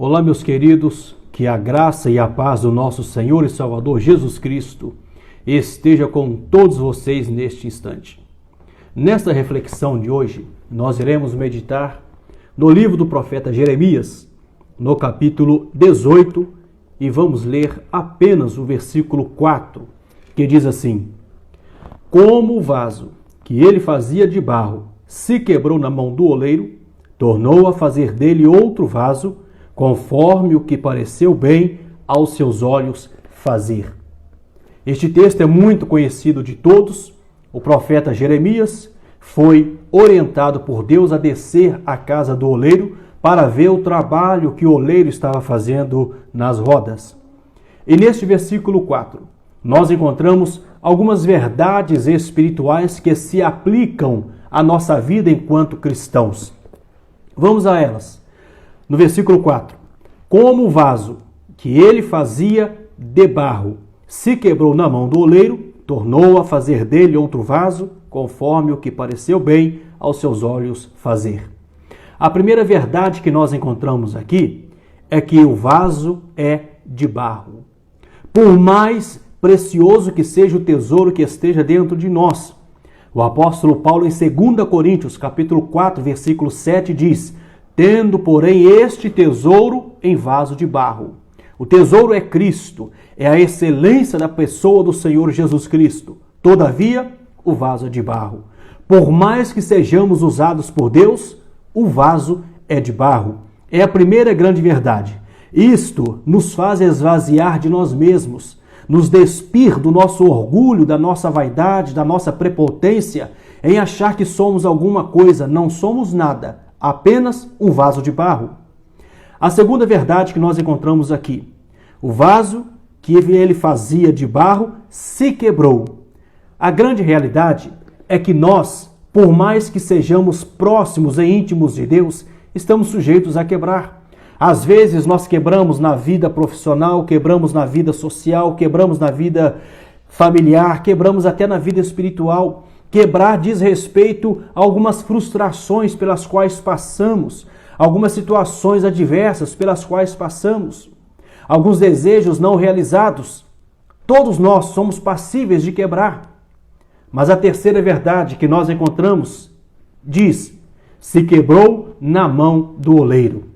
Olá, meus queridos, que a graça e a paz do nosso Senhor e Salvador Jesus Cristo esteja com todos vocês neste instante. Nesta reflexão de hoje, nós iremos meditar no livro do profeta Jeremias, no capítulo 18, e vamos ler apenas o versículo 4, que diz assim: Como o vaso que ele fazia de barro se quebrou na mão do oleiro, tornou a fazer dele outro vaso, conforme o que pareceu bem aos seus olhos fazer. Este texto é muito conhecido de todos. O profeta Jeremias foi orientado por Deus a descer à casa do oleiro para ver o trabalho que o oleiro estava fazendo nas rodas. E neste versículo 4, nós encontramos algumas verdades espirituais que se aplicam à nossa vida enquanto cristãos. Vamos a elas. No versículo 4, como o vaso que ele fazia de barro se quebrou na mão do oleiro, tornou a fazer dele outro vaso, conforme o que pareceu bem aos seus olhos fazer. A primeira verdade que nós encontramos aqui é que o vaso é de barro. Por mais precioso que seja o tesouro que esteja dentro de nós, o apóstolo Paulo em 2 Coríntios, capítulo 4, versículo 7 diz: tendo, porém, este tesouro em vaso de barro. O tesouro é Cristo, é a excelência da pessoa do Senhor Jesus Cristo. Todavia, o vaso é de barro. Por mais que sejamos usados por Deus, o vaso é de barro. É a primeira grande verdade. Isto nos faz esvaziar de nós mesmos, nos despir do nosso orgulho, da nossa vaidade, da nossa prepotência, em achar que somos alguma coisa. Não somos nada. Apenas um vaso de barro. A segunda verdade que nós encontramos aqui: o vaso que ele fazia de barro se quebrou. A grande realidade é que nós, por mais que sejamos próximos e íntimos de Deus, estamos sujeitos a quebrar. Às vezes nós quebramos na vida profissional, quebramos na vida social, quebramos na vida familiar, quebramos até na vida espiritual. Quebrar diz respeito a algumas frustrações pelas quais passamos, algumas situações adversas pelas quais passamos, alguns desejos não realizados. Todos nós somos passíveis de quebrar. Mas a terceira verdade que nós encontramos diz: se quebrou na mão do oleiro.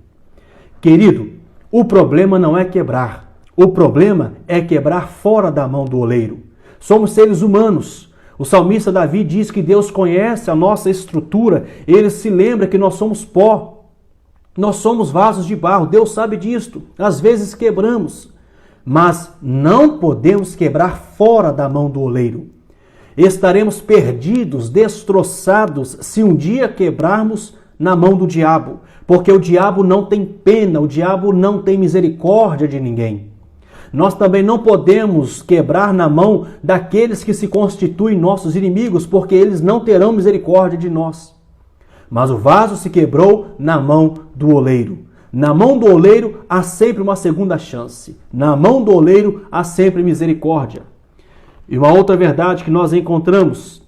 Querido, o problema não é quebrar. O problema é quebrar fora da mão do oleiro. Somos seres humanos. O salmista Davi diz que Deus conhece a nossa estrutura, ele se lembra que nós somos pó, nós somos vasos de barro, Deus sabe disto. Às vezes quebramos, mas não podemos quebrar fora da mão do oleiro. Estaremos perdidos, destroçados, se um dia quebrarmos na mão do diabo, porque o diabo não tem pena, o diabo não tem misericórdia de ninguém. Nós também não podemos quebrar na mão daqueles que se constituem nossos inimigos, porque eles não terão misericórdia de nós. Mas o vaso se quebrou na mão do oleiro. Na mão do oleiro há sempre uma segunda chance. Na mão do oleiro há sempre misericórdia. E uma outra verdade que nós encontramos,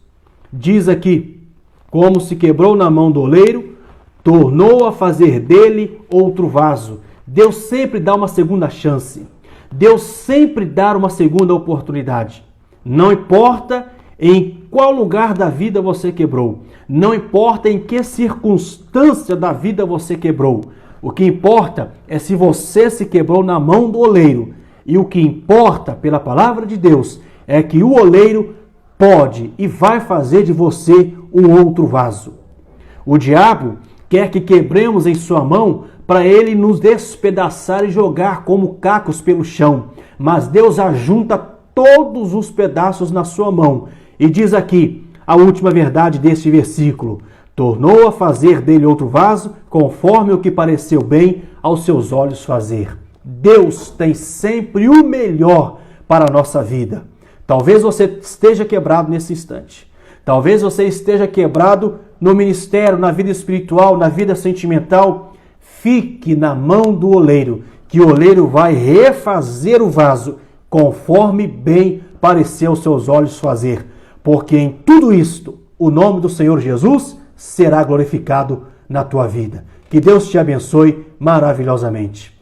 diz aqui: como se quebrou na mão do oleiro, tornou a fazer dele outro vaso. Deus sempre dá uma segunda chance. Deus sempre dá uma segunda oportunidade. Não importa em qual lugar da vida você quebrou. Não importa em que circunstância da vida você quebrou. O que importa é se você se quebrou na mão do oleiro. E o que importa, pela palavra de Deus, é que o oleiro pode e vai fazer de você um outro vaso. O diabo quer que quebremos em sua mão para ele nos despedaçar e jogar como cacos pelo chão. Mas Deus ajunta todos os pedaços na sua mão. E diz aqui a última verdade deste versículo: tornou a fazer dele outro vaso, conforme o que pareceu bem aos seus olhos fazer. Deus tem sempre o melhor para a nossa vida. Talvez você esteja quebrado nesse instante. Talvez você esteja quebrado no ministério, na vida espiritual, na vida sentimental. Fique na mão do oleiro, que o oleiro vai refazer o vaso conforme bem pareceu aos seus olhos fazer. Porque em tudo isto, o nome do Senhor Jesus será glorificado na tua vida. Que Deus te abençoe maravilhosamente.